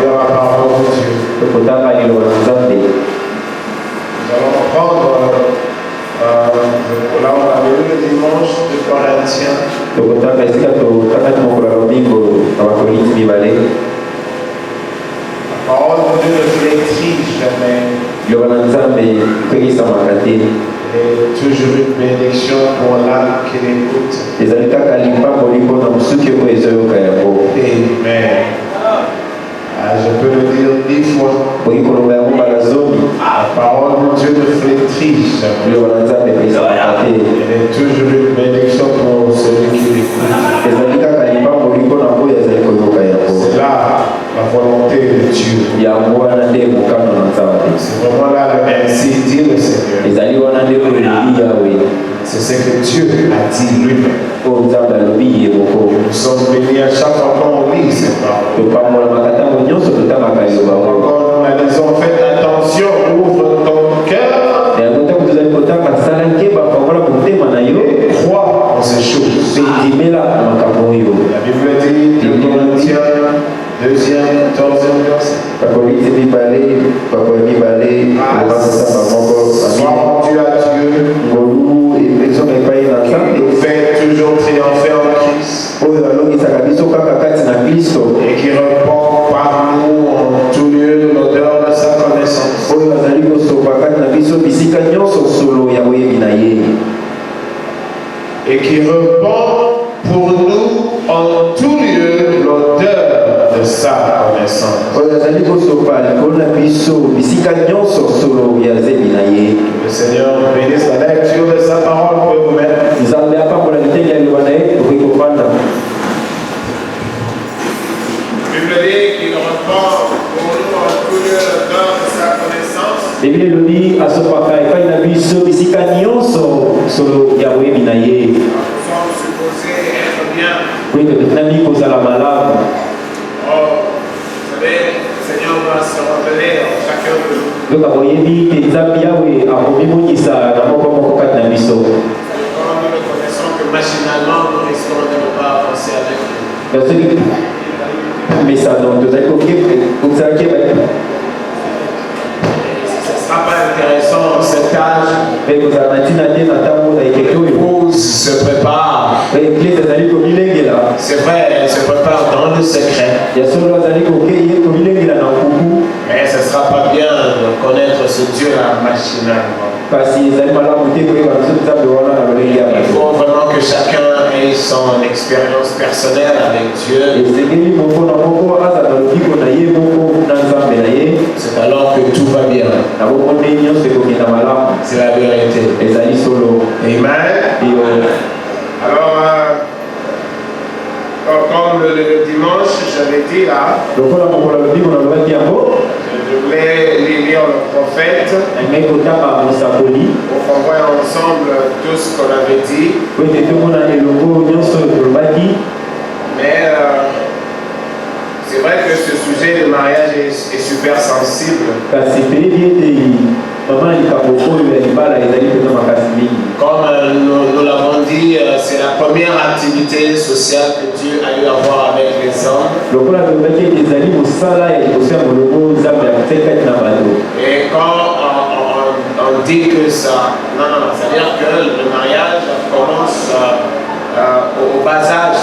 la parole de Dieu. Nous allons prendre, là on a lu le dimanche de Corinthiens. La parole de Dieu ne flétrit jamais. Et toujours une bénédiction pour l'âme qui l'écoute. Amen. Je peux le dire 10 fois. La parole de Dieu ne flétrit jamais. Elle est toujours une bénédiction pour celui qui l'écoute. C'est là la volonté de Dieu. C'est vraiment là le ainsi dit le Seigneur. C'est ce que Dieu a dit lui-même. Nous sommes bénis à chaque fois qu'on lit cette parole. Quand nous la lisons, faites attention, ouvre ton cœur. Et crois en ces choses. La Bible dit, 2 Corinthiens, 2e, 14e verset. Sois rendu à Dieu. Qui nous fait toujours triompher en Christ. Et qui répand par nous en tout lieu l'odeur de sa connaissance. Et qui répand pour nous en tout lieu l'odeur de sa connaissance. Le Seigneur bénisse la lecture de sa parole pour vous-même. Bible dit qu'il répand pour nous en tout lieu l'odeur de sa connaissance. Nous sommes supposés être bien. Oh, vous savez, le Seigneur va se révéler en chacun de nous. Quand nous le connaissons que machinalement nous risquons de ne pas avancer avec lui. Ce ne sera pas intéressant en cet âge. L'épouse se prépare. C'est vrai, elle se prépare dans le secret. Mais ce ne sera pas bien de connaître ce Dieu-là machinalement. Il faut vraiment que chacun ait son expérience personnelle avec Dieu. C'est alors que tout va bien. C'est la vérité. Amen. Alors, comme le dimanche, j'avais dit là, je voulais lire le prophète pour qu'on voit ensemble tout ce qu'on avait dit. Mais c'est vrai que ce sujet de mariage est super sensible. Comme nous l'avons dit, c'est la première activité sociale que Dieu a eu à voir avec les hommes. Et quand on dit que ça, c'est-à-dire que le mariage commence au bas âge.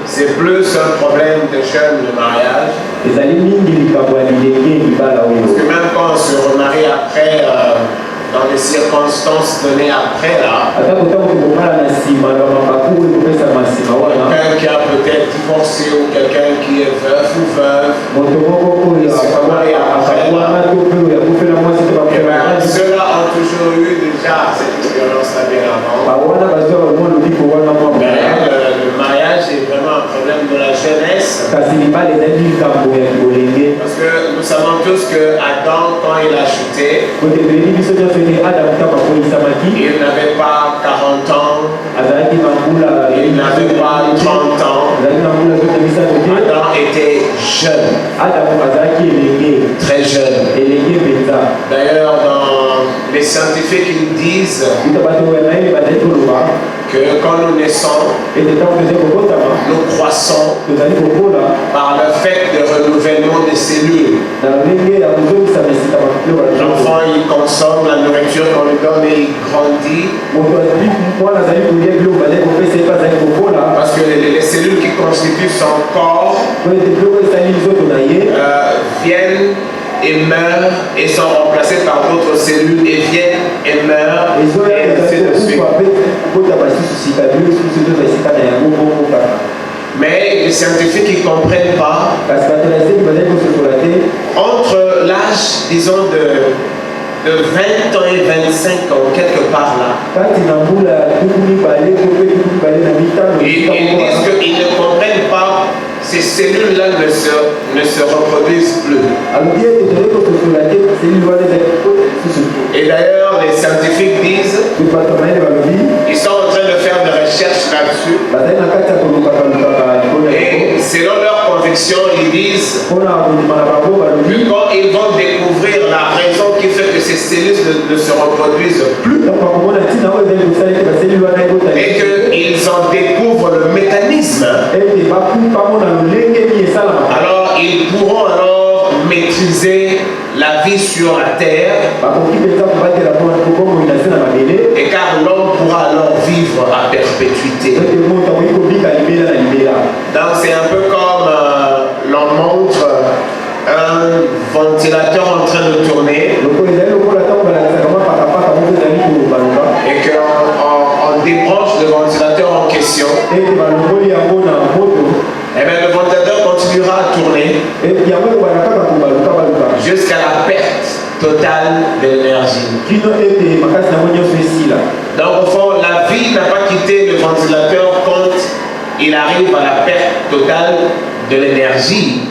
C'est plus un problème de jeunes, le mariage. Parce que même quand on se remarie après, dans les circonstances données après là, quelqu'un qui a peut-être divorcé ou quelqu'un qui est veuf ou veuve, il se remarie après là. Ceux-là ont toujours eu déjà cette expérience-là bien avant. Mais le mariage est vraiment un problème de la jeunesse. Parce que nous savons tous que Adam, quand il a chuté, il n'avait pas 40 ans, il n'avait pas 30 ans. Adam était jeune, très jeune. D'ailleurs, dans les scientifiques ils disent que quand nous naissons, nous croissons par le fait de renouvellement des cellules. L'enfant il consomme la nourriture qu'on lui donne et il grandit. Parce que les cellules qui constituent son corps viennent et meurent et sont remplacées par d'autres cellules et viennent et meurent et ainsi de suite. Mais les scientifiques ne comprennent pas entre l'âge, disons, de 20 ans et 25 ans, quelque part là. Ils disent qu'ils ne comprennent pas, ces cellules-là ne se reproduisent plus. Et d'ailleurs, les scientifiques disent, ils sont en train de faire des recherches là-dessus. Et selon leur conviction, ils disent que quand ils vont découvrir la raison qui fait que ces cellules ne se reproduisent plus, et qu'ils en découvrent le mécanisme, alors ils pourront alors maîtriser la vie sur la terre, et car l'homme pourra alors vivre à perpétuité. Donc c'est un peu comme l'on montre un ventilateur en train de tourner et qu'on débranche le ventilateur en question. Et bien le ventilateur continuera à tourner jusqu'à la perte totale de l'énergie. Donc au fond, la vie n'a pas quitté le ventilateur quand il arrive à la perte totale de l'énergie.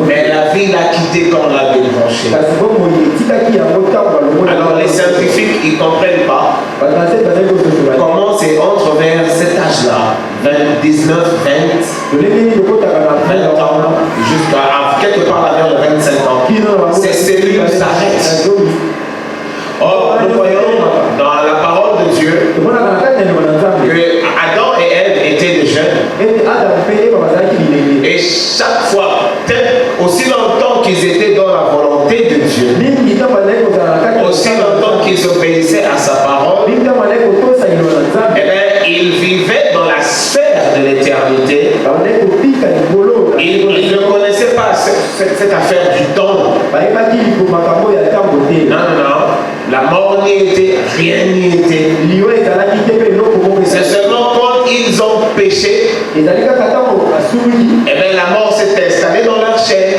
Mais la vie l'a quitté quand on l'a débranché. Alors les scientifiques ils ne comprennent pas comment c'est entre vers cet âge-là, 19, 20 ans, jusqu'à quelque part vers le 25 ans, ces cellules s'arrêtent. Or, nous voyons dans la parole de Dieu que Adam et Ève étaient des jeunes. Et chaque fois, aussi longtemps qu'ils étaient dans la volonté de Dieu, aussi longtemps qu'ils obéissaient à sa parole, eh bien, ils vivaient dans la sphère de l'éternité. Ils ne connaissaient pas cette affaire du temps. Non. La mort n'y était, rien n'y était. C'est seulement quand ils ont péché, eh bien, la mort s'est installée dans leur chair.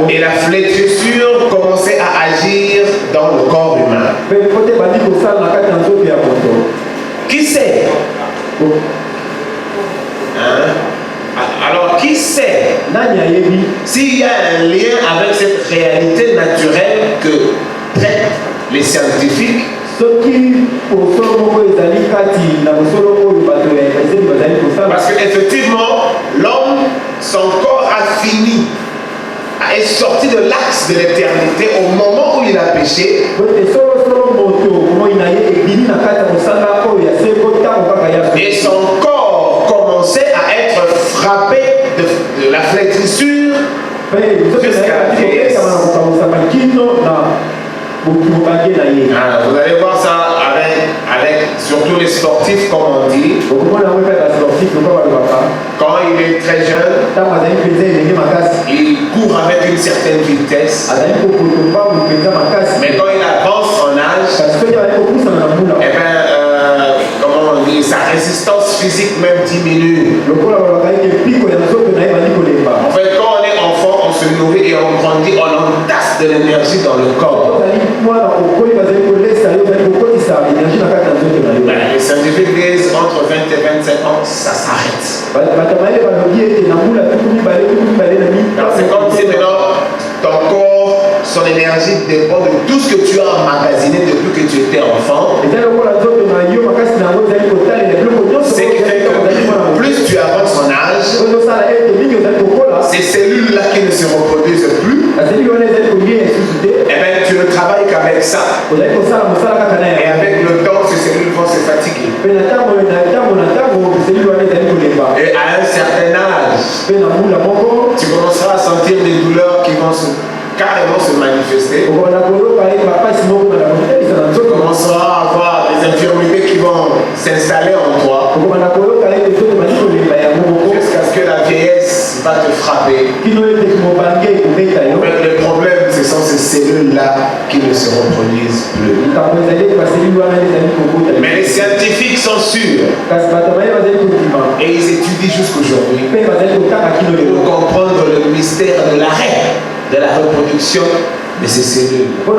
Et la flétrissure commençait à agir dans le corps humain. Qui sait? Alors, qui sait s'il y a un lien avec cette réalité naturelle que traitent les scientifiques? Parce qu'effectivement, l'homme, son corps a fini, est sorti de l'axe de l'éternité au moment où il a péché. Et son corps commençait à être frappé de la flétrissure jusqu'à la vieillesse. Vous allez voir ça avec surtout les sportifs, comme on dit. Quand il est très jeune, il court avec une certaine vitesse. Mais quand il avance en âge, eh bien, comment on dit, sa résistance physique même diminue. En fait, quand on est enfant, on se nourrit et on grandit, on entasse de l'énergie dans le corps. Les scientifiques disent entre 20 et 25 ans, ça s'arrête. C'est comme si maintenant ton corps, son énergie dépend de tout ce que tu as emmagasiné depuis que tu étais enfant. C'est qui fait que plus tu avances en âge, ces cellules-là qui ne se reproduisent plus, avec ça. Et avec le temps, ces cellules vont se fatiguer. Et à un certain âge, tu commenceras à sentir des douleurs qui vont carrément se manifester. Tu commenceras à avoir des infirmités qui vont s'installer en toi. Jusqu'à ce que la vieillesse va te frapper. Mais le problème, ce sont ces cellules-là qui ne se reproduisent plus. Mais les scientifiques sont sûrs. Et ils étudient jusqu'aujourd'hui pour comprendre le mystère de l'arrêt de la reproduction de ces cellules. Bon,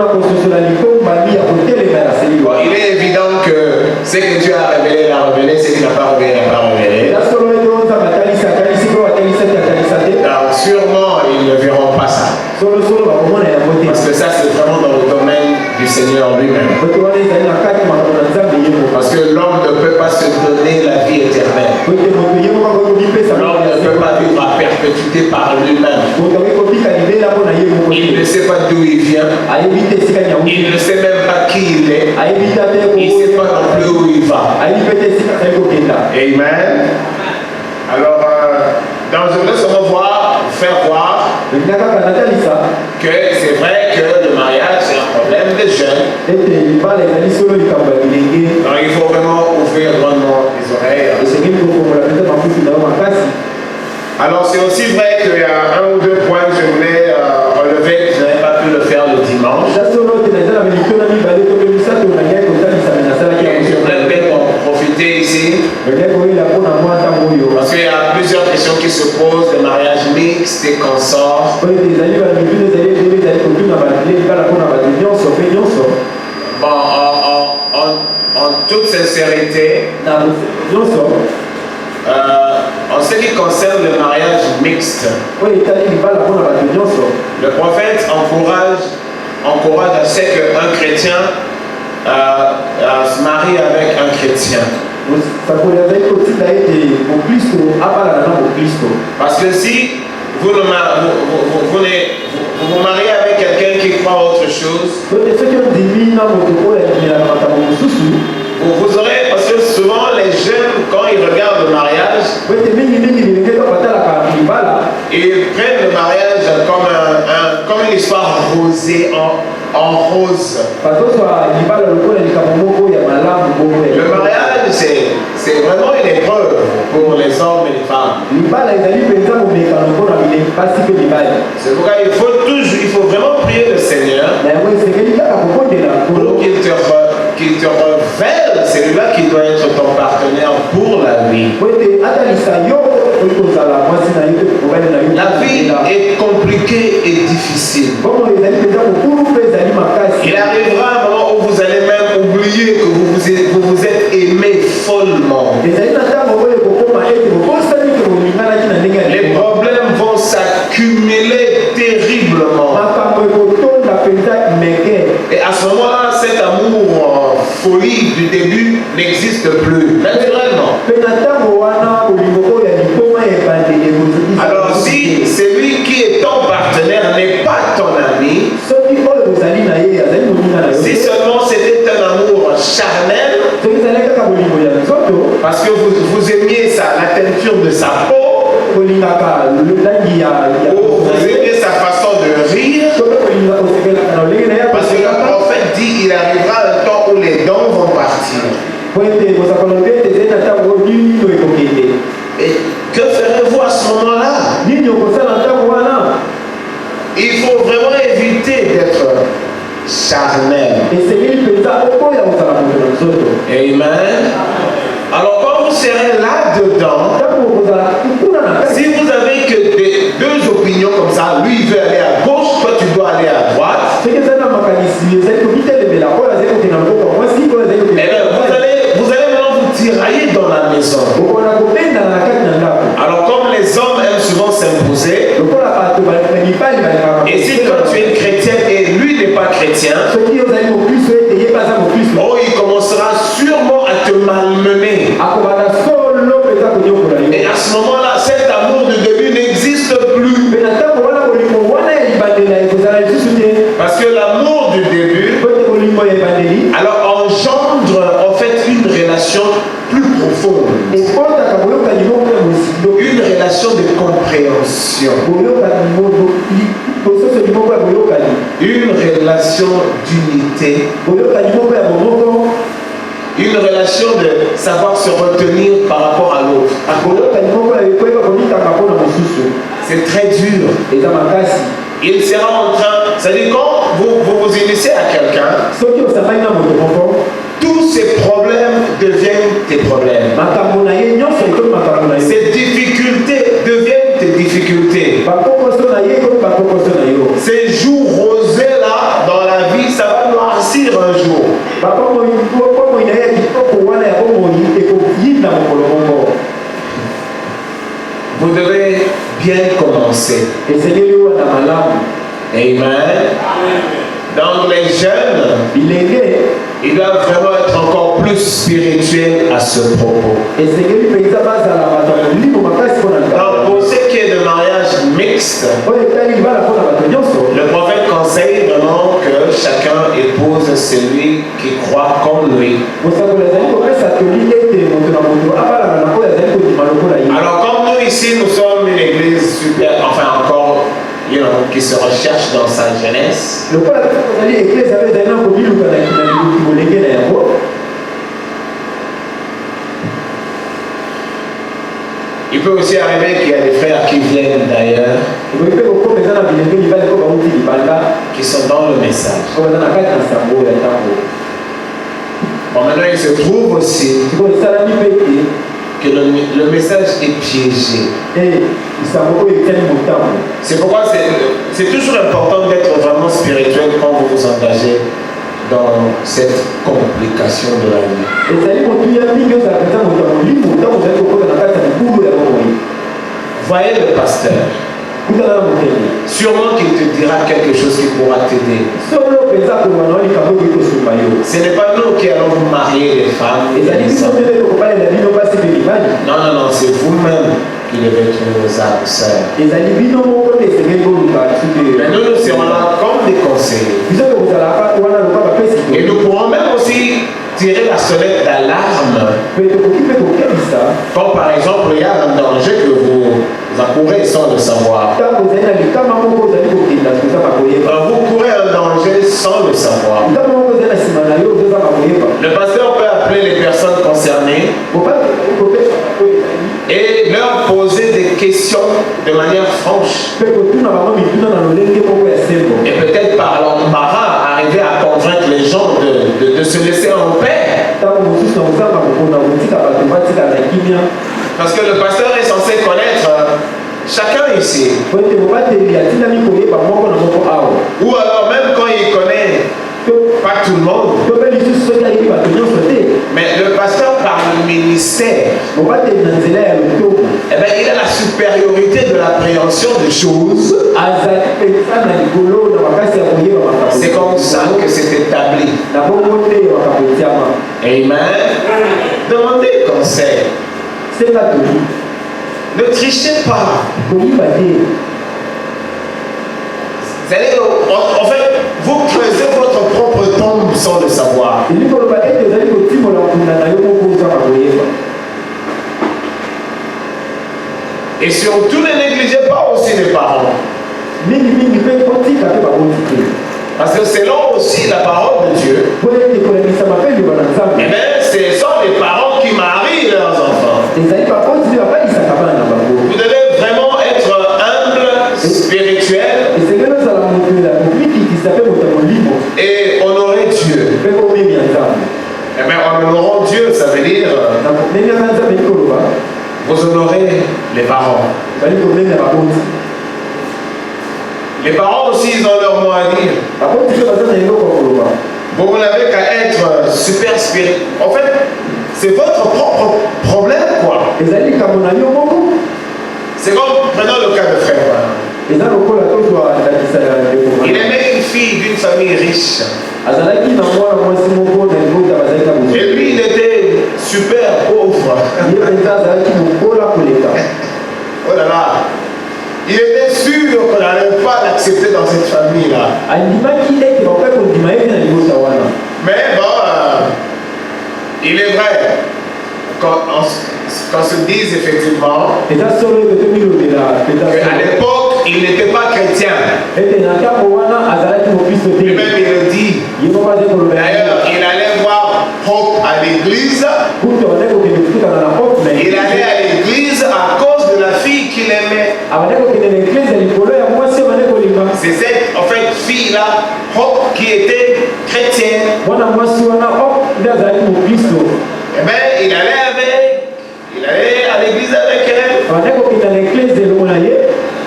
il est évident que ce que Dieu a révélé, l'a révélé, ce qu'il n'a pas révélé, n'a pas révélé. Alors sûrement, ils ne verront pas ça. Parce que ça, c'est vraiment dans le domaine du Seigneur lui-même. Parce que l'homme ne peut pas se donner la vie éternelle. L'homme ne peut pas vivre à perpétuité par lui-même. Il ne sait pas d'où il vient. Il ne sait même pas qui il est. Il ne sait pas non plus où il va. Amen. Alors, donc je voudrais seulement faire voir que c'est vrai que le mariage c'est un problème des jeunes. Donc il faut vraiment ouvrir grandement les oreilles. Alors c'est aussi vrai qu'il y a un ou deux points que je voulais relever, que je n'avais pas pu le faire le dimanche. Et je voudrais peut-être en profiter ici. Parce qu'il y a plusieurs questions qui se posent, des mariages mixtes, des consorts. Bon, en toute sincérité, en ce qui concerne le mariage mixte, le prophète encourage à ce qu'un chrétien se marie avec un chrétien. Parce que si vous vous mariez avec quelqu'un qui croit autre chose, vous aurez, parce que souvent les jeunes, quand ils regardent le mariage, ils prennent le mariage comme une histoire rosée, en rose. Le mariage, c'est vraiment une épreuve pour les hommes et les femmes. C'est pourquoi il faut vraiment prier le Seigneur pour qu'il te révèle celui-là qui doit être ton partenaire pour la vie. La vie est compliquée et difficile. Il arrivera un moment où vous allez même oublier que vous vous êtes aimé follement. Les problèmes vont s'accumuler terriblement. Et à ce moment-là, cet amour folie du début n'existe plus, naturellement. Alors si celui qui est ton partenaire n'est pas ton ami, si seulement c'était un amour charnel, parce que vous aimiez la teinture de sa peau, ou vous aimiez sa façon de rire, parce que le prophète dit il arrivera un temps où les dents vont partir. Et que ferez-vous à ce moment-là? Il faut vraiment éviter d'être charnel. Amen. Alors quand vous serez là-dedans, si vous avez que deux opinions comme ça, lui il veut aller à gauche, toi tu dois aller à droite, eh bien, vous allez maintenant vous tirailler dans la maison. Alors comme les hommes aiment souvent s'imposer, et si toi tu es chrétienne et lui n'est pas chrétien, oh, il commencera sûrement à te malmener. Et à ce moment-là, cet amour de début n'existe plus. Parce que l'amour du début relation d'unité, une relation de savoir se retenir par rapport à l'autre. C'est très dur. Il sera en train, c'est-à-dire quand vous initiez à quelqu'un, tous ces problèmes deviennent tes problèmes. Ces difficultés deviennent tes difficultés. Ces jours rosés là dans la vie, ça va noircir un jour. Vous devez bien commencer. Amen. Donc les jeunes, ils doivent vraiment être encore plus spirituels à ce propos. Donc pour ce qui est de mariage mixte, le prophète conseille vraiment que chacun épouse celui qui croit comme lui. Alors comme nous ici, nous sommes une église super, enfin encore, qui se recherche dans sa jeunesse. Il peut aussi arriver qu'il y a des frères qui viennent d'ailleurs, qui sont dans le message. Bon, maintenant il se trouve aussi que le message est piégé. C'est pourquoi c'est toujours important d'être vraiment spirituel quand vous vous engagez dans cette complication de la vie. Voyez le pasteur. Sûrement qu'il te dira quelque chose qui pourra t'aider. Ce n'est pas nous qui allons vous marier les femmes. Non, c'est vous-même qui devez être vos âmes sœurs. Mais nous serons là comme des conseillers. Et nous pourrons même aussi tirer la sonnette d'alarme. Quand par exemple il y a un danger que vous encourez sans le savoir. Vous courez un danger sans le savoir. Le pasteur peut appeler les personnes concernées et leur poser des questions de manière franche. Et peut-être par l'embarras arriver à convaincre les gens de se laisser en paix. Parce que le pasteur est censé connaître chacun ici. Ou alors même quand il connaît pas tout le monde. Mais le pasteur par le ministère, il a la supériorité de l'appréhension des choses. C'est comme ça que c'est établi. Amen. Demandez conseil. Ne trichez pas. En fait, vous creusez votre propre tombe sans le savoir. Et surtout ne négligez pas aussi les parents. Parce que selon aussi la parole de Dieu, ce sont les parents qui marient leurs enfants. Vous devez vraiment être humble, spirituel et honorer Dieu. En honorant Dieu, ça veut dire vous honorez les parents. Les parents aussi, ils ont leur mot à dire. Vous n'avez qu'à être super spirituel. En fait, c'est votre propre problème, quoi. C'est comme, prenons le cas de frère. Il aimait une fille d'une famille riche. Et lui, il était super pauvre. Oh là là. Il était sûr qu'on n'allait pas l'accepter dans cette famille-là. Mais bon, il est vrai qu'on se dise effectivement qu'à l'époque, il n'était pas chrétien. Lui-même, D'ailleurs, il allait voir Hope à l'église. Il allait à l'église à cause de la fille qu'il aimait. C'est cette en fait, fille-là, Hope, qui était chrétienne. Eh bien, il allait à l'église avec elle.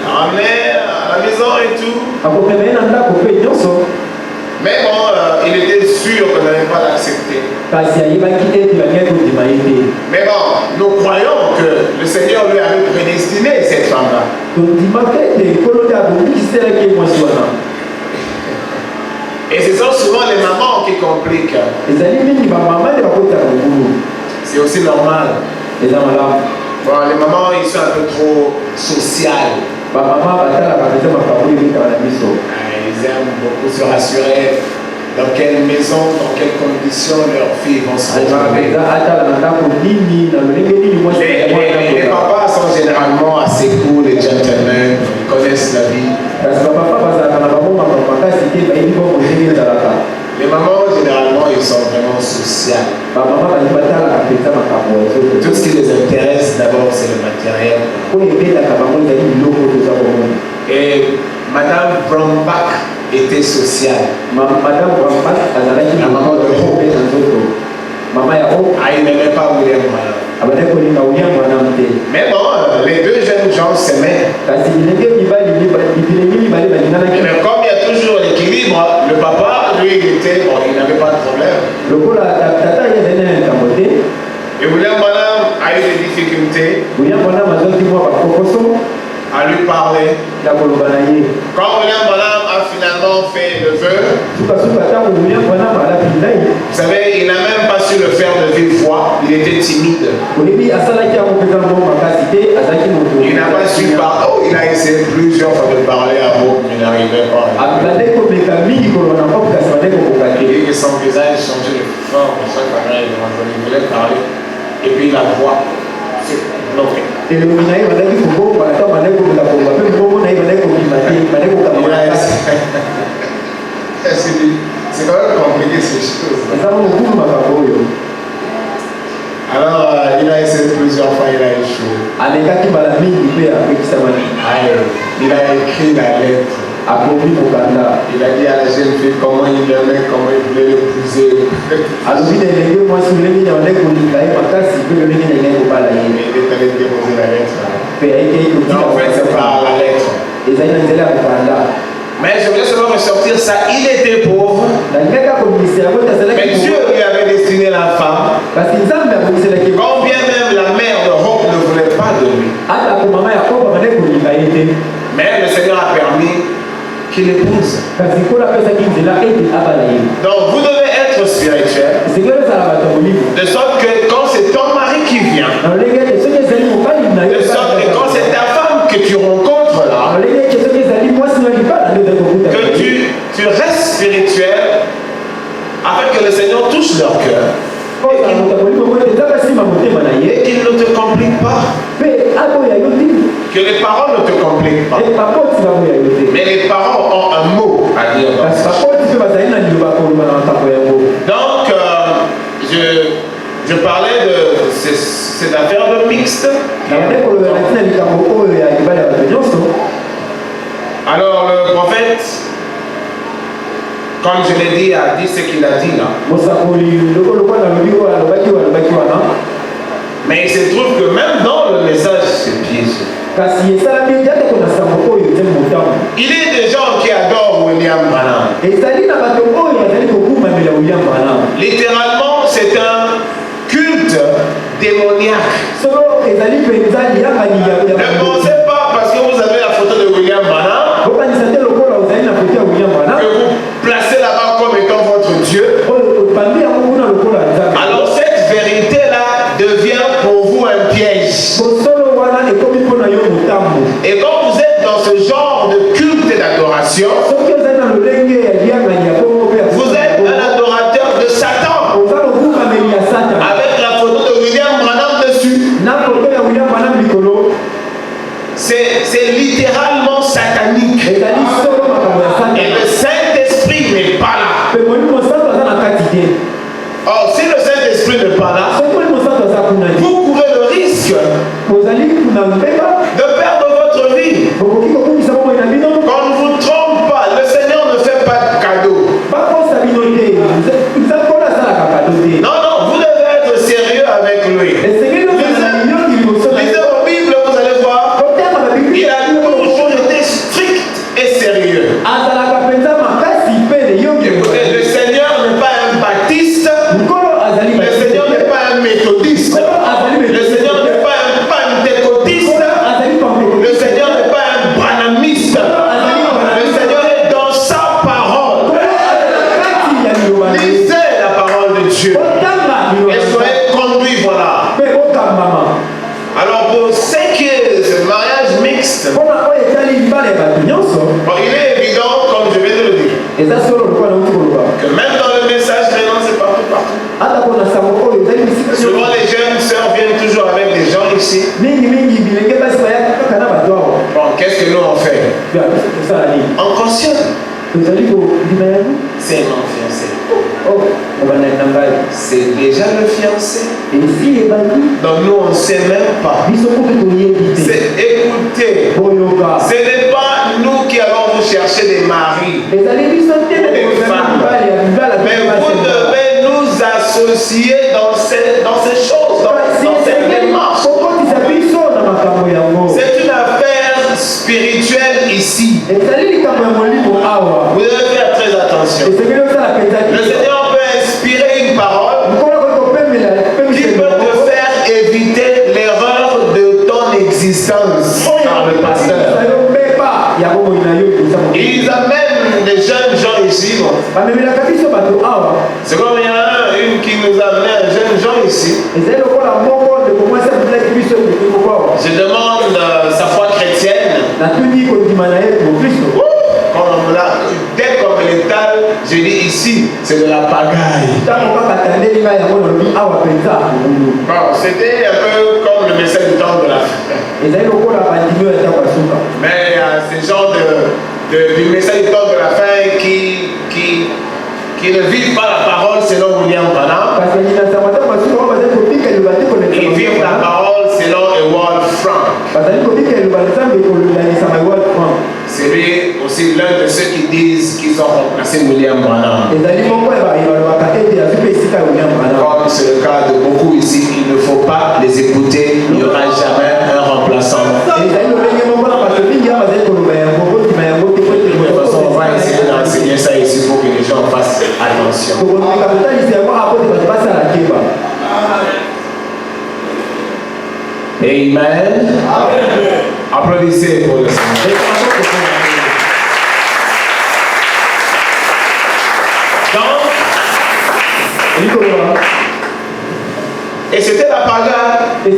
Ramener à la maison et tout. Mais bon, il était sûr qu'on n'allait pas l'accepter. Mais bon, nous croyons que le Seigneur lui avait prédestiné cette femme-là. Et ce sont souvent les mamans qui compliquent. C'est aussi normal. Bon, les mamans, ils sont un peu trop sociales. Ils aiment beaucoup se rassurer dans quelle maison, dans quelles conditions leurs filles vont se retrouver. Les papas sont généralement assez cool, les gentlemen, ils connaissent la vie. Les mamans, généralement, ils sont vraiment sociales. Tout ce qui les intéresse d'abord, c'est le matériel. Et Madame Brombach était sociale. La maman de Hope. Ah, il n'aimait pas William Branham. Mais bon, les deux jeunes gens s'aimaient. Mais comme il y a toujours l'équilibre, le papa, lui, il n'avait pas de problème. Et William Branham a eu des difficultés à lui parler. Quand William Branham a finalement fait le vœu, vous savez, il n'a même pas su le faire de vive voix, il était timide. Il n'a pas su parler. Oh, il a essayé plusieurs fois de parler à vous, mais il n'arrivait pas. Il dit que son visage changeait de forme chaque fois il voulait parler. Et puis la voix s'est bloquée. C'est quand même compliqué ces choses. Alors, il a essayé plusieurs fois, il a échoué. Il a écrit la lettre. Il a dit à la jeune fille comment il l'aimait, comment il voulait l'épouser. Il est allé déposer la lettre. Non, en fait, c'est pas la lettre. Mais je voulais seulement ressortir ça. Il était pauvre. Mais Dieu lui avait destiné la femme. Combien même la mère de Hope ne voulait pas de lui. Mais le Seigneur a permis qu'il épouse. Donc vous devez être spirituel. De sorte que quand c'est ton mari qui vient, de sorte que quand c'est ta femme que tu rencontres là, que tu restes spirituel afin que le Seigneur touche leur cœur. Et qu'il ne te complique pas. Que les paroles ne te compliquent pas. Mais les paroles ont un mot à dire. Donc, je parlais de cette affaire de mixte. Alors, le prophète, comme je l'ai dit, a dit ce qu'il a dit là. Mais il se trouve que même dans le message, c'est piégé. Il est des gens qui adorent William Branham. Littéralement, c'est un culte démoniaque. Ne pensez pas parce que vous avez la photo de William Branham que vous placez là-bas comme étant votre Dieu. Alors cette vérité-là devient pour vous un piège. Et quand vous êtes dans ce genre de culte d'adoration, vous êtes un adorateur de Satan avec la photo de William Branham dessus. n'est pas là, vous courez le risque de perdre votre vie. Quand on ne vous trompe pas, le Seigneur ne fait pas de cadeau. Non, non, vous devez être sérieux avec lui. Lisez vos Bibles, vous allez voir. Il a toujours été strict et sérieux. Écoutez, le Seigneur n'est pas un baptiste. Le Seigneur n'est pas un méthodiste. Le Seigneur n'est pas un pentecôtiste. Le Seigneur n'est pas un branhamiste. Le Seigneur est dans sa parole. Lisez la parole de Dieu. Et soyez conduits, voilà. Alors pour ce qui est ce mariage mixte, bon, il est évident, comme je viens de le dire, que même dans le message, maintenant c'est partout. Souvent les jeunes sœurs viennent toujours avec des gens ici. Bon, qu'est-ce que nous on fait? On cautionne. C'est non fiancé. C'est déjà le fiancé. Donc nous on ne sait même pas. C'est écoutez. Ce n'est pas nous qui allons vous chercher des maris, des femmes. Mais vous devez nous associer dans ces choses, dans cette démarche. C'est une affaire spirituelle ici. Vous devez faire très attention. Le Seigneur peut inspirer une parole qui peut te faire éviter l'erreur de ton existence par le pasteur. Ils amènent des jeunes gens ici. C'est comme il y en a une qui nous a amené un jeune gens ici. Je demande sa foi chrétienne. Dès qu'on me l'étale, je dis ici, c'est de la pagaille. Bon, c'était un peu comme le message du temps de la fin. Mais il y a ces gens du message du temps de la fin qui ne vivent pas la parole selon William Branham. Ils vivent la parole selon Ewald Frank. C'est lui aussi l'un de ceux qui disent qu'ils ont remplacé William Branham. Comme c'est le cas de beaucoup ici, il ne faut pas les écouter, il n'y aura jamais un remplaçant. De toute façon, on va essayer d'enseigner ça ici pour que les gens fassent attention. Amen. Applaudissez pour le Seigneur. Et c'était la pagaille.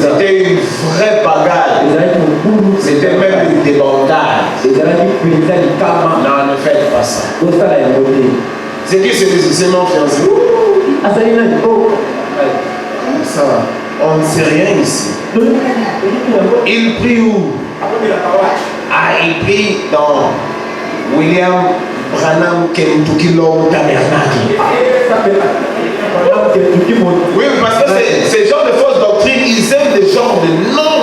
C'était une vraie pagaille. C'était même une débandade. Non, ne faites pas ça. C'est qui c'est mon fiancé? Ça va. On ne sait rien ici. Il prie où? Ah, il prie dans William Branham Kentucky Long Tabernacle. Oui, parce que ces gens de fausse doctrine, ils aiment des gens de non.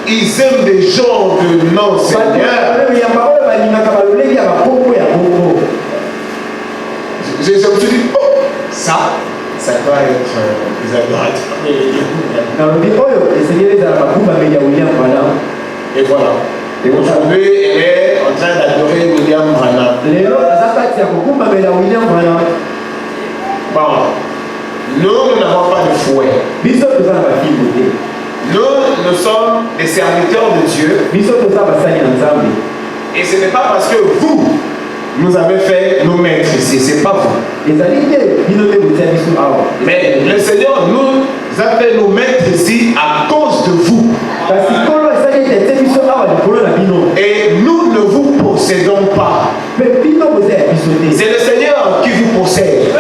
Ils aiment des gens de non, Seigneur. Je me suis dit, oh, ça doit être des adorateurs. Et voilà. Et aujourd'hui, elle est en train d'adorer William Branham. Bon, nous n'avons pas de fouet. Nous sommes des serviteurs de Dieu. Et ce n'est pas parce que vous nous avez fait nos maîtres ici, c'est pas vous. Mais le Seigneur nous a fait nos maîtres ici à cause de vous. Et nous ne vous possédons pas. C'est le Seigneur qui vous possède.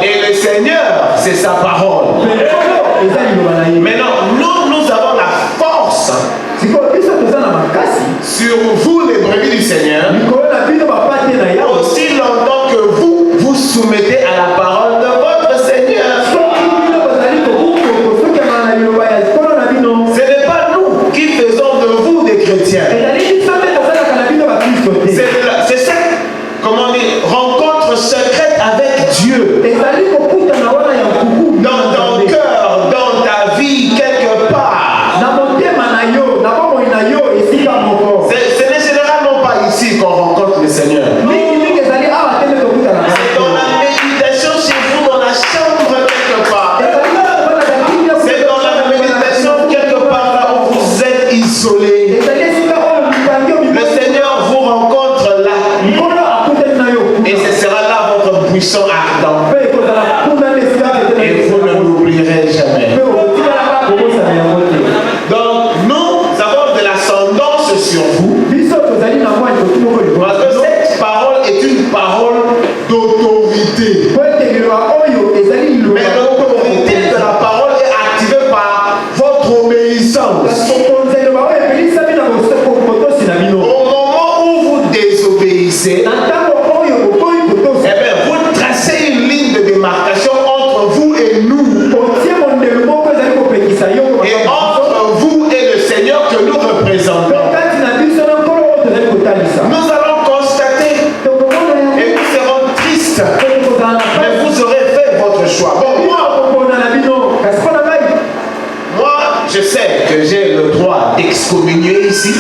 Et le Seigneur, c'est sa parole. Maintenant, nous avons la force sur vous, les brebis du Seigneur, aussi longtemps que vous vous soumettez à la parole comment dire, rencontre secrète avec Dieu. Dans ton cœur, dans ta vie, quelque part. Ce n'est généralement pas ici qu'on rencontre le Seigneur. C'est dans la méditation chez vous, dans la chambre quelque part. C'est dans la méditation quelque part là où vous êtes isolé. Le Seigneur vous rencontre là. Et ce sera là votre buisson ardent. Et vous ne l'oublierez jamais. Donc nous avons de l'ascendance sur vous. Parce que cette parole est une parole d'autorité. Mais l'autorité de la parole est activée par votre obéissance. Au moment où vous désobéissez, eh bien, vous tracez une ligne de démarcation entre vous et nous. Et entre vous et le Seigneur que nous représentons. Nous allons constater et nous serons tristes, mais vous aurez fait votre choix. Bon, moi, je sais que j'ai le droit d'excommunier ici.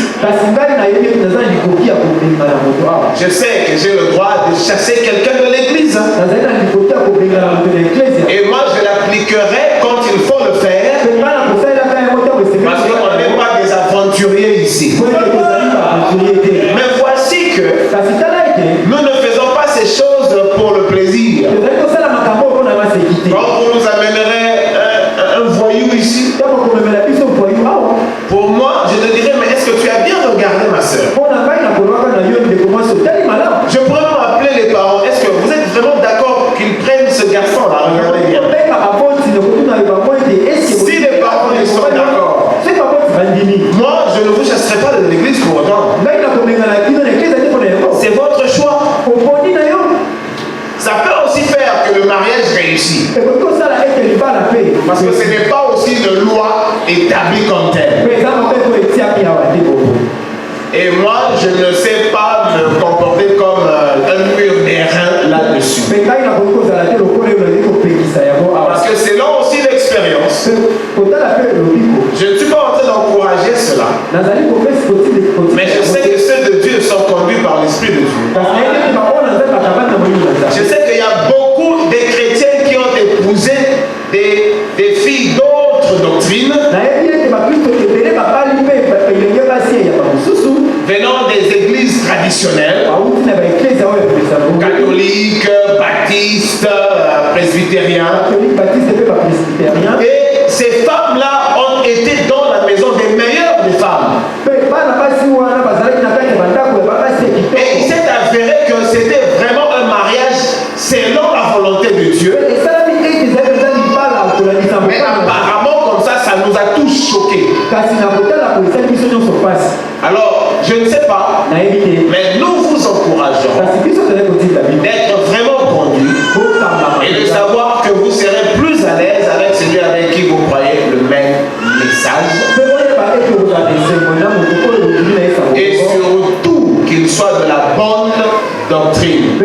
Je sais que j'ai le droit de chasser quelqu'un de l'église. Et moi, je l'appliquerai quand il faut le faire. Parce qu'on n'est pas des aventuriers ici. Mais voici que nous ne faisons pas ces choses pour le plaisir. Quand vous nous amènerez un voyou ici, pour moi, je te dirais, mais est-ce que tu as bien regardé ma soeur? Je pourrais m'appeler les parents. Est-ce que vous êtes vraiment d'accord qu'ils prennent ce garçon-là? Regardez bien. Si les parents ne sont d'accord, moi, je ne vous chasserai pas de l'église pour autant. C'est votre choix. Ça peut aussi faire que le mariage réussit. Parce que ce n'est pas aussi une loi établie comme telle. Et moi, je ne sais pas me comporter comme un mur d'airain là-dessus. Parce que selon aussi l'expérience, je ne suis pas en train d'encourager cela. Mais je sais que ceux de Dieu sont conduits par l'Esprit de Dieu. Je sais qu'il y a beaucoup de chrétiens qui ont épousé des filles d'autres doctrines, venant des églises traditionnelles, catholiques, baptistes, presbytériens. Et ces femmes-là ont été dans la maison des meilleures des femmes. Et il s'est avéré que c'était vraiment un mariage selon la volonté de Dieu. Mais apparemment, comme ça nous a tous choqués. Alors, je ne sais pas, mais nous vous encourageons d'être vraiment conduits et de savoir que vous serez plus à l'aise avec celui avec qui vous croyez le même message. Et surtout qu'il soit de la bonne doctrine.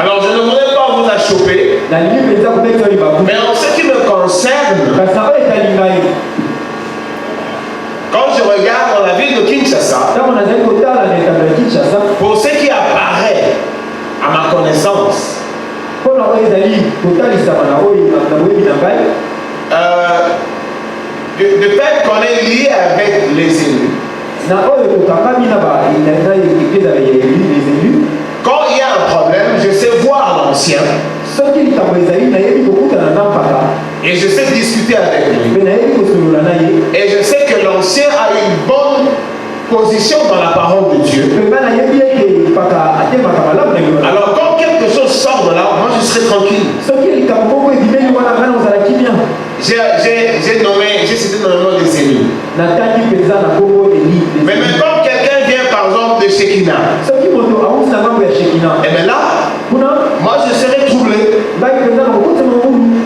Alors, je ne voudrais pas vous achoper, mais en ce qui me concerne, quand je regarde dans la ville de Kinshasa, pour ce qui apparaît à ma connaissance, le fait qu'on est lié avec les élus, quand il y a un problème, je sais voir l'ancien et je sais discuter avec lui. Et je sais que l'ancien a une bonne position dans la parole de Dieu. Alors quand quelque chose sort de là, moi je serai tranquille. J'ai cité nommément les élus. Mais quand quelqu'un vient par exemple de Shekinah, et bien là, moi je serai troublé.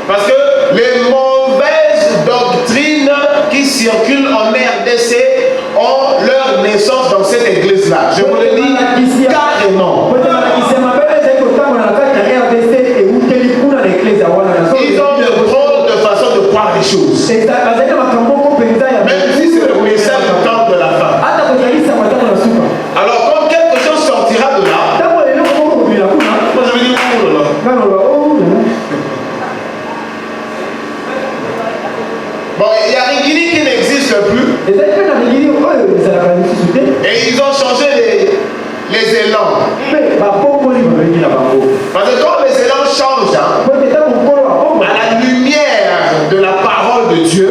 Parce que les mauvaises doctrines qui circulent en RDC ont leur naissance dans cette église-là. Je vous le dis Parce que quand les élans changent, à la lumière de la parole de Dieu,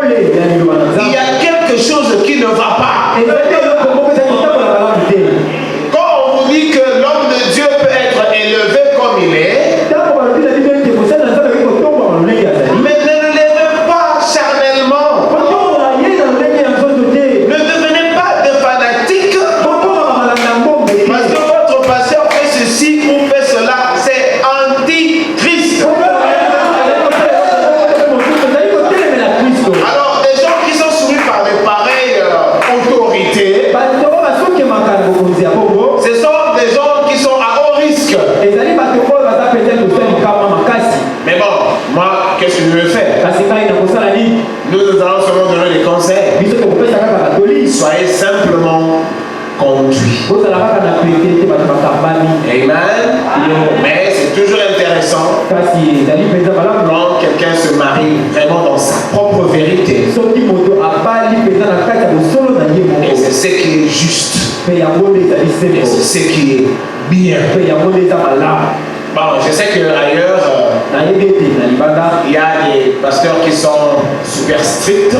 il y a quelque chose qui ne va pas. Quand on vous dit que l'homme de Dieu peut être élevé comme il est, mais ne le levez pas charnellement. Ne devenez pas de fanatiques. Parce que votre pasteur fait ceci ou fait cela, c'est anti-Christ. Alors, des gens qui sont soumis par des pareilles autorités, ce sont des gens qui sont à haut risque. Mais bon, moi, qu'est-ce que je vais faire? Nous allons seulement donner des conseils. Soyez simplement conduits. Amen. Mais c'est toujours intéressant quand quelqu'un se marie vraiment dans sa propre vérité. Et c'est ce qui est juste. Et c'est ce qui est bien. Bon, je sais qu'ailleurs, il y a des pasteurs qui sont super stricts.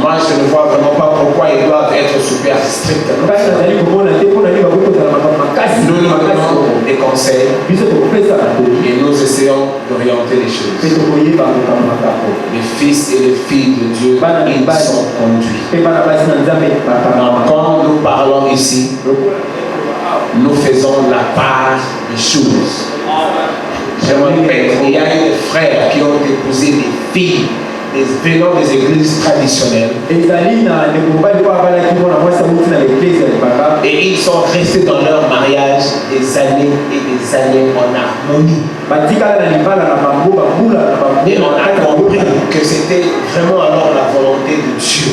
Moi, je ne vois vraiment pas pourquoi ils doivent être super stricts. Nous nous donnons des conseils et nous essayons d'orienter les choses. Les fils et les filles de Dieu, ils sont conduits. Donc, quand nous parlons ici, nous faisons la part des choses. Je me répète, il y a des frères qui ont épousé des filles venant des églises traditionnelles. Et ils sont restés dans leur mariage des années et des années en harmonie. Et on a compris que c'était vraiment alors la volonté de Dieu.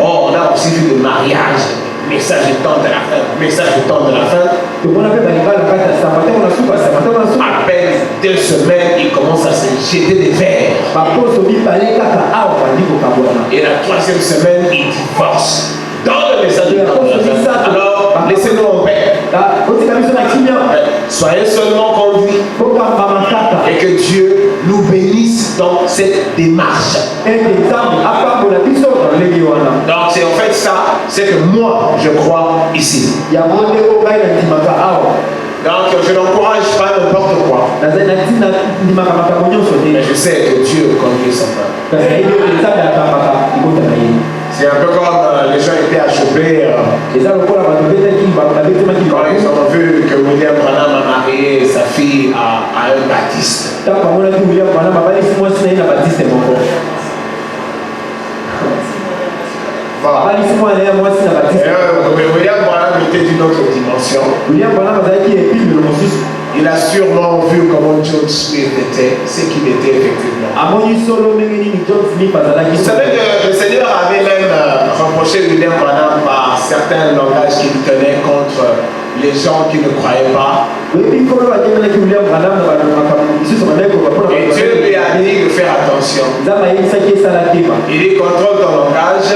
Oh, on a aussi vu le mariage. Message étant de la fin, message étant de la fin. À peine 2 semaines, il commence à se jeter des verres. Et la 3e semaine, il divorce. Dans le message étant de la fin. Alors, laissez-nous en paix. Soyez seulement conduits. Et que Dieu nous bénisse dans cette démarche. Donc c'est en fait ça, c'est que moi je crois ici. Donc je n'encourage pas n'importe quoi. Mais je sais que Dieu conduit son peuple. C'est un peu comme les gens étaient achoppés quand ils ont vu que William Branham a marié sa fille à un baptiste. Voilà. William Branham était d'une autre dimension. Il a sûrement vu comment John Smith était, ce qu'il était effectivement. Vous savez que le Seigneur avait même reproché William Branham par certains langages qu'il tenait contre les gens qui ne croyaient pas. Et Dieu lui a dit de faire attention. Il dit contrôle ton langage.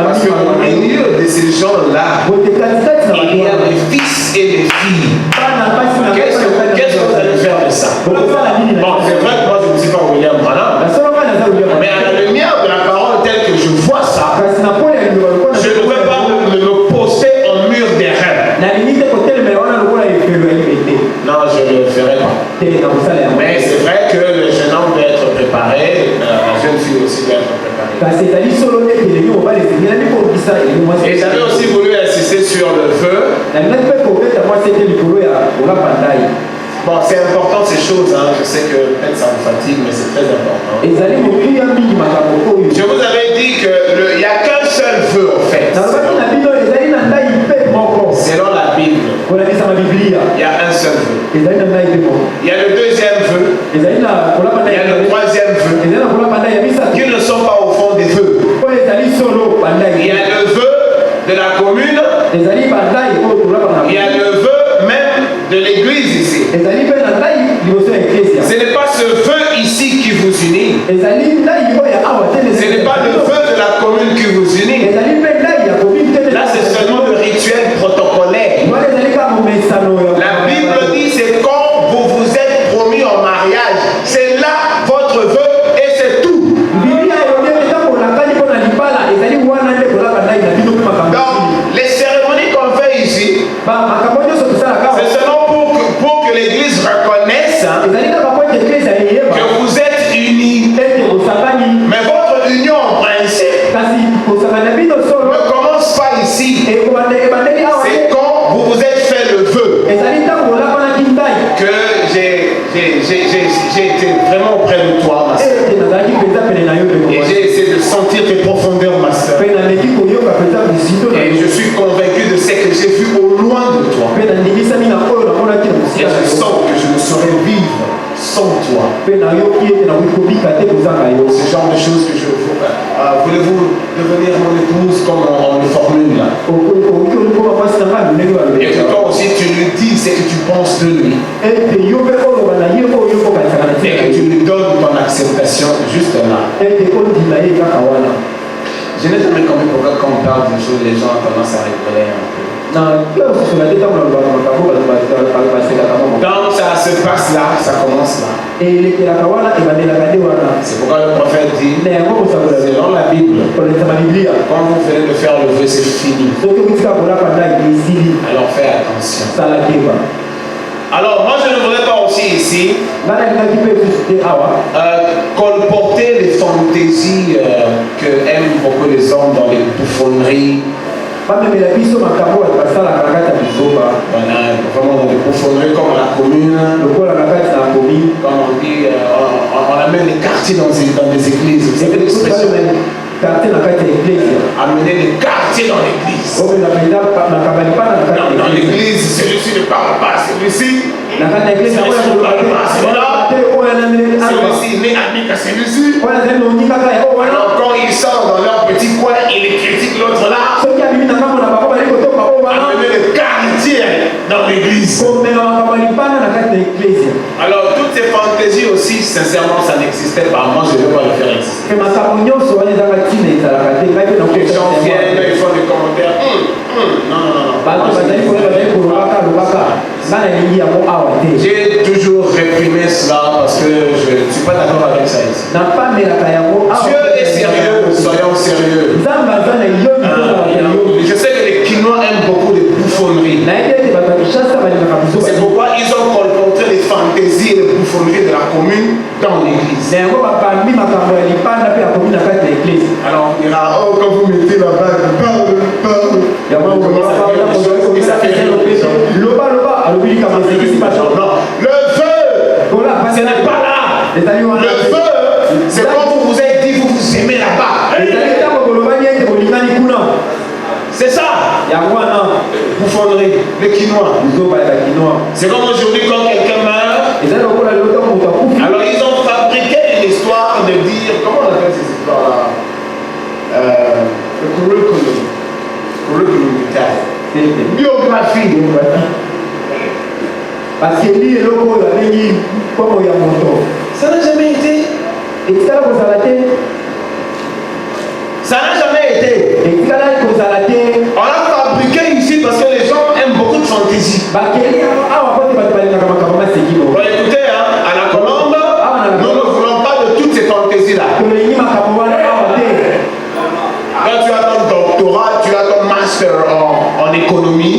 Parce qu'au milieu de ces gens-là, il y a des fils et des filles. Qu'est-ce que vous allez faire de ça? Bon, c'est vrai que moi je ne suis pas William Branham. Mais à la lumière de la parole telle que je vois ça, je ne vais pas me poster en mur des rêves. Non, je ne le ferai pas. Mais c'est vrai que le jeune homme doit être préparé, la jeune fille aussi doit être préparée. Et j'avais aussi voulu insister sur le feu. Bon, c'est important ces choses, hein. Je sais que peut-être ça vous fatigue, mais c'est très important. Je vous avais dit qu'il n'y a qu'un seul feu en fait. Selon la Bible, il y a un seul feu. Il y a le deuxième feu. Il y a le troisième feu. Qui ne sont pas au fond des feux. Il y a le feu de la commune. Il y a le feu même de l'église ici. Ce n'est pas ce feu ici qui vous unit. Ce n'est pas le feu de la commune qui vous unit. ne commence pas ici. C'est quand vous vous êtes fait le vœu que j'ai été vraiment auprès de toi, ma soeur. Et j'ai essayé de sentir tes profondeurs, ma soeur. Et je suis convaincu de ce que j'ai vu au loin de toi. Et je sens que je ne saurais vivre sans toi. Ce genre de choses que je veux. Voulez-vous devenir mon épouse comme on le formule là? Et que toi aussi tu lui dis ce que tu penses de lui. Et que tu lui donnes ton acceptation juste là. Je n'ai jamais compris pourquoi quand on parle de choses, les gens ont tendance à rigoler un peu. Quand ça se passe là, ça commence là. C'est pourquoi le prophète dit, selon la Bible, quand vous venez de faire le vœu, c'est fini. Alors faites attention. Alors moi je ne voudrais pas aussi ici colporter les fantaisies que aiment beaucoup les hommes dans les bouffonneries. Vraiment dans des bouffonneries comme la commune. Quand on dit on amène les quartiers dans des églises. Vous savez l'expression? Amener les quartiers dans l'église. Dans l'église, celui-ci ne parle pas, celui-ci ne parle pas, celui-ci n'est ami qu'à celui-ci. Alors quand ils sortent dans leur petit coin, ils critiquent l'autre là. Amener les quartiers dans l'église. Alors toutes ces fantaisies aussi, sincèrement, ça n'existait pas. Moi, je ne veux pas le faire exister. Les gens viennent, ils font des commentaires. Non. J'ai toujours réprimé cela parce que je ne suis pas d'accord avec ça ici. Dieu est sérieux, soyons sérieux. Je sais que les Quinois aiment beaucoup les bouffonneries. C'est pourquoi ils ont colporté les fantaisies et les bouffonneries de la commune dans l'église. Alors il y a, quand vous mettez la bague, non, le feu, ce n'est pas là. Le feu, c'est quand vous vous êtes dit, vous vous aimez là-bas. C'est ça. Bouffonnerie, les Quinois. C'est comme aujourd'hui quand quelqu'un meurt. Alors ils ont fabriqué une histoire de dire, comment on appelle ces histoires-là? Le curriculum vitae. Biographie. Parce que lui, ça n'a jamais été. Ça n'a jamais été. On a fabriqué ici parce que les gens aiment beaucoup de fantaisie. Bon, écoutez, à la Colombe, nous ne voulons pas de toutes ces fantaisies-là. Quand tu as ton doctorat, tu as ton master en économie.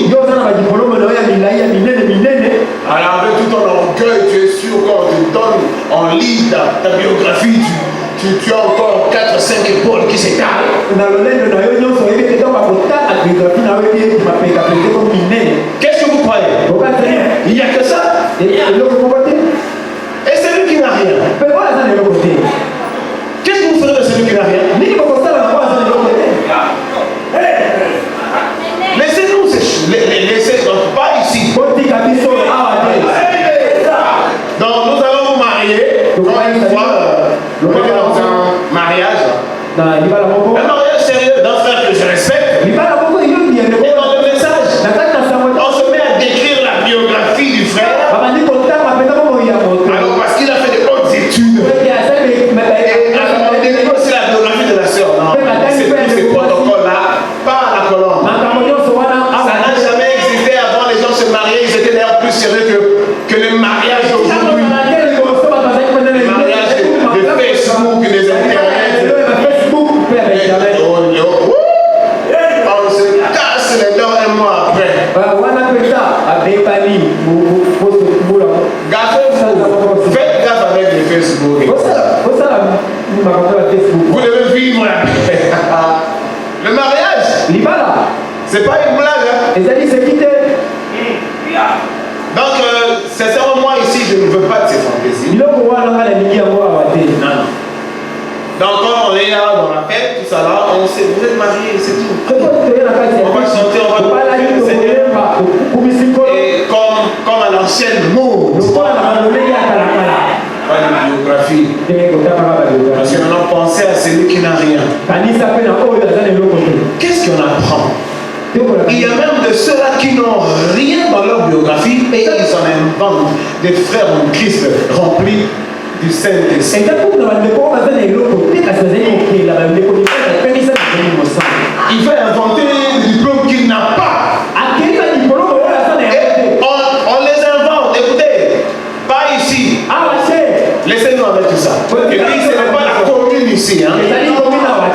Alors avec tout ton orgueil, tu es sûr qu'on te donne en livre ta biographie, tu as encore 4-5 épaules qui s'étalent. Qu'est-ce que vous croyez? Il n'y a que ça. Et celui qui n'a rien. Qu'est-ce que vous ferez de celui qui n'a rien? Laissez-nous, laissez pas ici. Donc nous allons vous marier. Quand une fois, vous mettez dans un mariage. Un mariage sérieux d'un frère que je respecte. Et dans le message, on se met à décrire la biographie du frère. Alors parce qu'il a fait de hautes études. Et on décrit aussi la biographie de la sœur. Non, c'est tous ces protocoles-là, pas à la Colombe. Ça n'a jamais existé avant, les gens se mariaient, ils étaient d'ailleurs plus sérieux que les mariages d'aujourd'hui. Les mariages de Facebook, des Internet. On se casse les dents un mois après. Faites gaffe avec les Facebook. Vous devez vivre la paix. C'est pas une blague. Hein? Donc, sincèrement, moi ici, je ne veux pas de ces fantaisies. Non. Donc, quand on est là dans la fête, tout ça là, on sait, vous êtes mariés, c'est tout. On va chanter, on va louer le Seigneur. Et comme à l'ancienne mode. Pas de biographie. Parce que maintenant, pensez à celui qui n'a rien. Qu'est-ce qu'on apprend? Il y a même de ceux-là qui n'ont rien dans leur biographie et ils en inventent des frères en Christ remplis du Saint-Esprit. Il veut inventer des diplômes qu'il n'a pas. On les invente. Écoutez, pas ici. Laissez-nous avec tout ça. Et puis, ce n'est pas la commune ici. Hein?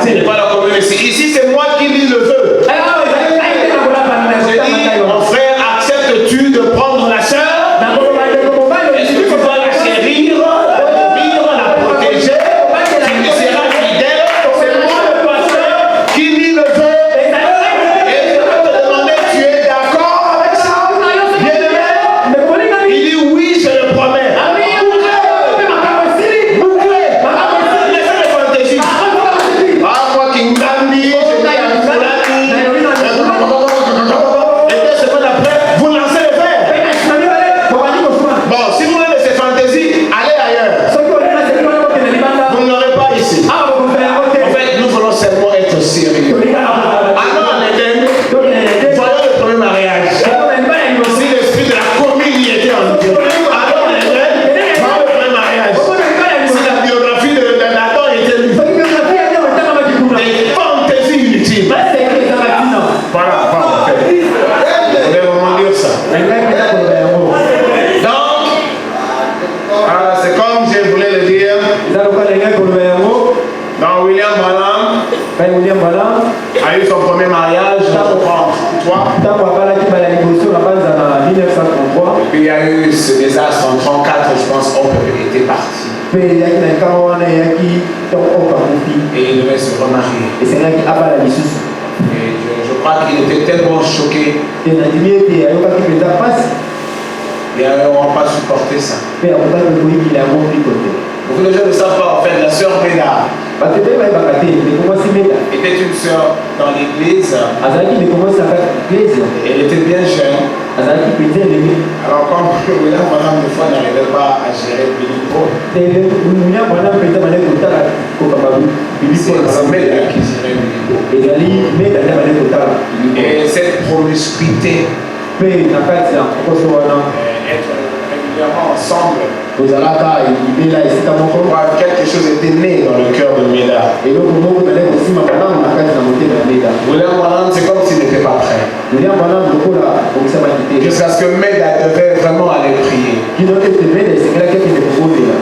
Ce n'est pas la commune ici. Ici, c'est moi qui lis le vœu. J'ai dit, mon frère, acceptes-tu de prendre la sœur? Est-ce que tu vas la chérir, la protéger? Tu lui seras fidèle? C'est moi le pasteur qui lit le vœu. Et je vais te demander, tu es d'accord avec ça? Bien-aimé? Il dit oui, je le promets. A eu son premier mariage en 1933. Et puis il y a eu ce désastre en 1934, je pense, on était parti. Et il devait se remarier. Et je crois qu'il était tellement choqué. Et on n'a pas supporté ça. Beaucoup de gens ne savent pas, en fait, la sœur Méda était une sœur dans l'église. Elle était bien jeune. Alors quand William Branham des fois n'arrivait pas à gérer Billy Paul, c'est Méda qui gérait Billy Paul. Et cette promiscuité, être régulièrement ensemble, quelque chose était né dans le cœur de Méda. William Branham, c'est comme s'il n'était pas prêt. Jusqu'à ce que Méda devait vraiment aller prier.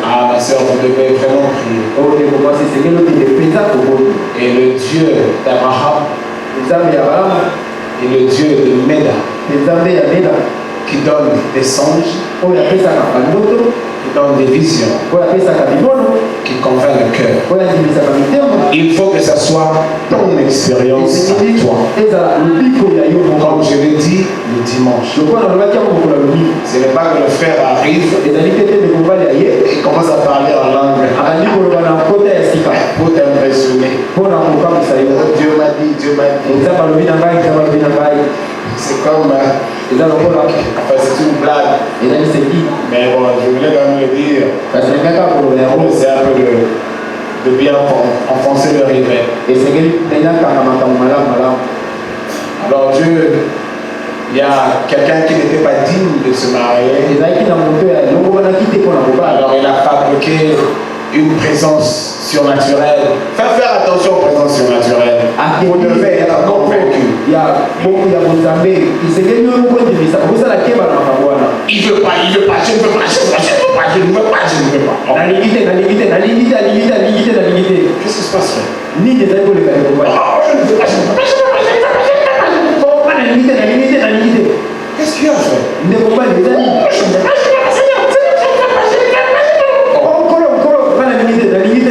Ah, ma soeur, vous devez vraiment prier. Et le Dieu d'Abraham et le Dieu de Méda qui donne des songes, qui donne des visions, qui convainc le cœur. Il faut que ça soit ton expérience à toi. Comme je l'ai dit le dimanche, ce n'est pas que le frère arrive et commence à parler en langue pour t'impressionner. Dieu m'a dit, Dieu m'a dit. C'est comme c'est une blague. Mais bon, je voulais quand même le dire. C'est un peu de bien enfoncer le rivet. Alors Dieu, il y a quelqu'un qui n'était pas digne de se marier. Alors il a fabriqué une présence surnaturelle. Faire attention aux présences surnaturelles. Vous devez être convaincu. Il veut pas, je ne veux pas. Qu'est-ce qui se passe? Qu'est-ce qu'il a fait?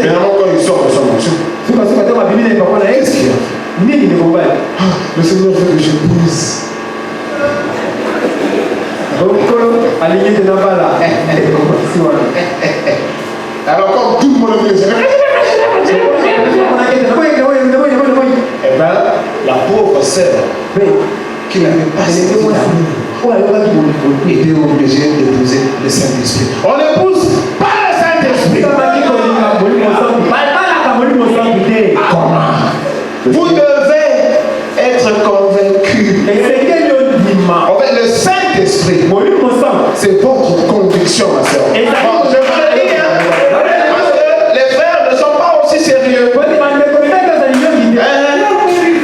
Finalement, quand il sort de son bouche, qu'est-ce qu'il a fait? Le Seigneur veut que je pousse. Alors comme tout le monde veut, eh bien, la pauvre sœur qui n'avait pas cette était obligée d'épouser le Saint-Esprit. On n'épouse pas le Saint-Esprit. Comment? Vous devez être convaincu. En fait, le Saint-Esprit, c'est votre conviction, ma soeur. Bon, je veux le dire, parce que les frères ne sont pas aussi sérieux.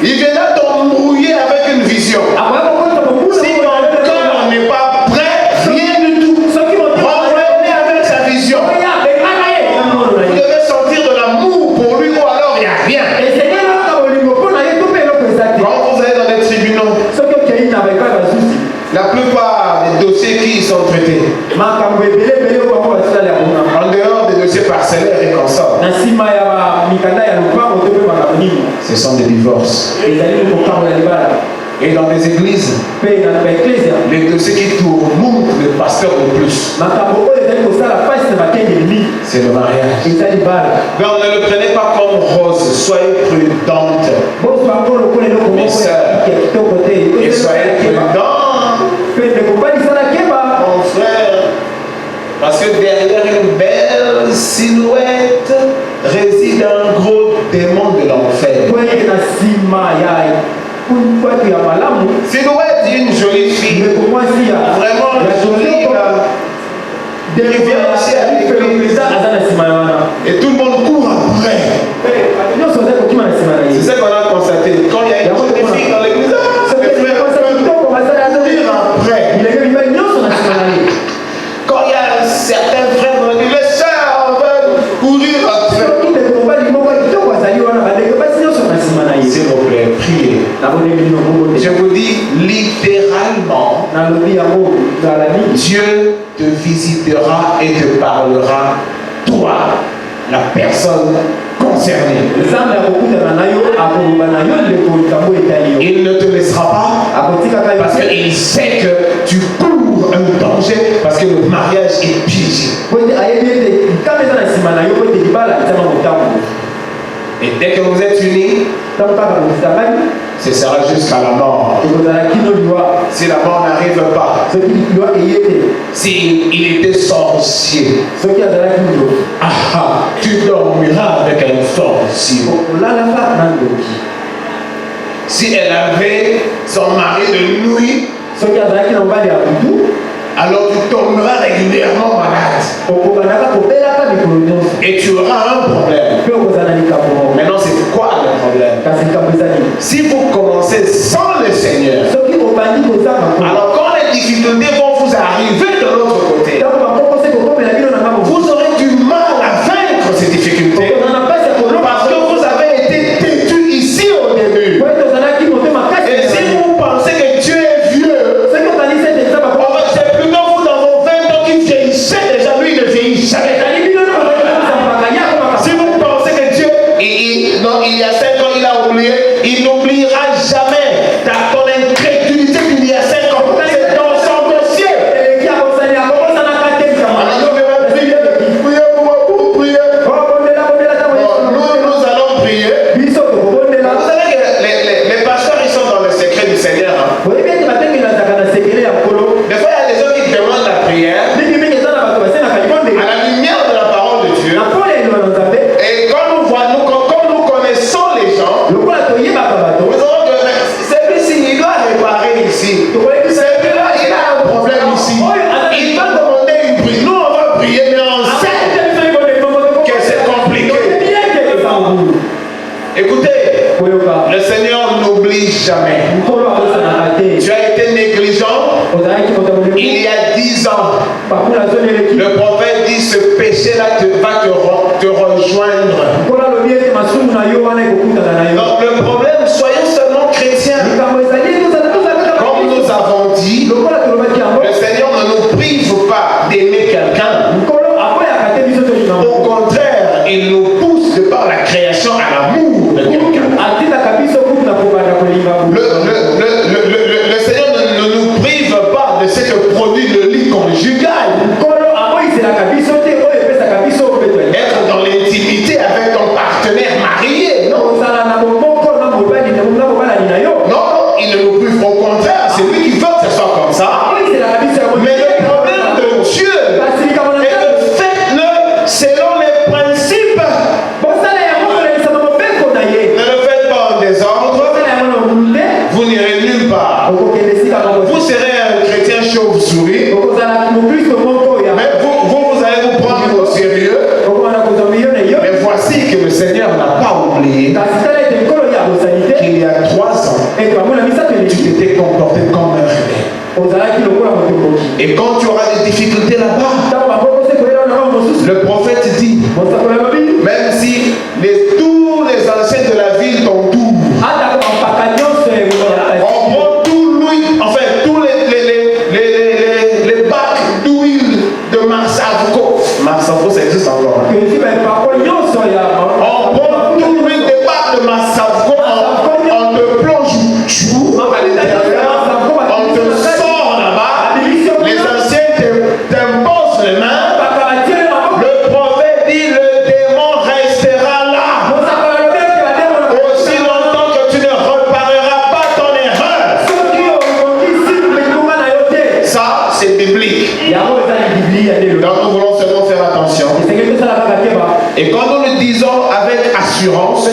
Ils viennent là t'embrouiller avec une vision. Si ton cœur n'est pas prêt, rien du tout. Renvoyez avec sa vision. Vous devez sentir de l'amour pour lui ou alors il n'y a rien. Quand vous êtes dans les tribunaux, la plupart des dossiers qui y sont traités, en dehors des dossiers parcellaires et consorts, ce sont des divorces. Et dans les églises, les dossiers qui tourmentent le pasteur le plus, c'est le mariage. Mais on ne le prenez pas comme rose, soyez prudente. Mes sœurs, et soyez prudents. Mon frère, parce que derrière une belle silhouette réside un gros démon de l'enfer. Silhouette d'une jolie fille, vraiment jolie, qui vient aussi avec l'église, et tout le monde court après. C'est ça qu'on a constaté. Quand il y a une jolie fille dans l'église, les frères courir après. Quand il y a certains frères dans l'église, les sœurs veulent courir après. S'il vous plaît, priez. Je vous dis littéralement, Dieu te visitera et te parlera, toi, la personne concernée. Il ne te laissera pas parce qu'il sait que tu cours un danger parce que le mariage est piégé. Et dès que vous êtes unis, ce sera jusqu'à la mort. Si la mort n'arrive pas, s'il était sorcier, tu dormiras avec un sorcier. Si elle avait son mari de nuit, alors tu tomberas régulièrement malade. Et tu auras un problème. Maintenant, c'est quoi le problème? Si vous commencez sans le Seigneur, alors quand les difficultés vont vous arriver de l'autre côté, vous aurez du mal à vaincre ces difficultés parce que vous avez été têtu ici au début. Et si vous pensez que Dieu est vieux, c'est plutôt vous dans vos 20 ans qui vieillissez déjà, lui il ne vieillit jamais. Si vous pensez que Dieu, il y a 5 ans il a oublié, il n'oubliera jamais ton incrédulité qu'il y a 5 ans. C'est dans son dossier. Nous allons prier. Vous savez que les pasteurs ils sont dans le secret du Seigneur. Hein? Des fois il y a des gens qui demandent la prière à la lumière de la parole de Dieu. Et quand nous connaissons les gens, nous savons que celui-ci il doit réparer ici. Celui-là il a un problème ici. Il va demander une prière. Nous on va prier, mais on sait que c'est compliqué. Écoutez, le Seigneur n'oublie jamais. Tu as été négligent il y a 10 ans. Le prophète dit ce péché-là va te rejoindre. Donc le problème, soyons seulement chrétiens. Comme nous avons dit, le Seigneur ne nous prive pas d'aimer quelqu'un. Au contraire, il nous pousse de par la création à l'amour de quelqu'un. t'es comporté comme un rebelle. Et quand tu auras des difficultés là-bas, le prophète dit, même si tous les anciens de la ville t'entourent, on prend tout l'huile, enfin tous les bacs d'huile de Marsavco. Marsavco, ça existe encore. On prend tout l'huile des bacs de Marsavco, on te plonge à l'intérieur, on te sort là-bas, les anciens t'imposent les mains. Le prophète dit le démon restera là aussi longtemps que tu ne repareras pas ton erreur. Ça, c'est biblique. Donc nous voulons seulement faire attention. Et quand nous le disons avec assurance,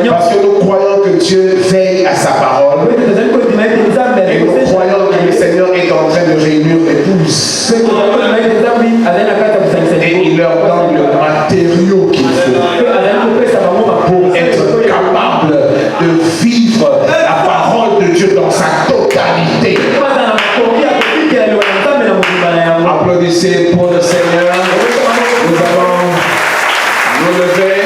parce que nous croyons que Dieu veille à sa parole, et nous croyons que le Seigneur est en train de réunir l'épouse, et il leur donne le matériau qu'il faut pour être capable de vivre la parole de Dieu dans sa totalité. Applaudissez pour le Seigneur. Nous allons nous lever.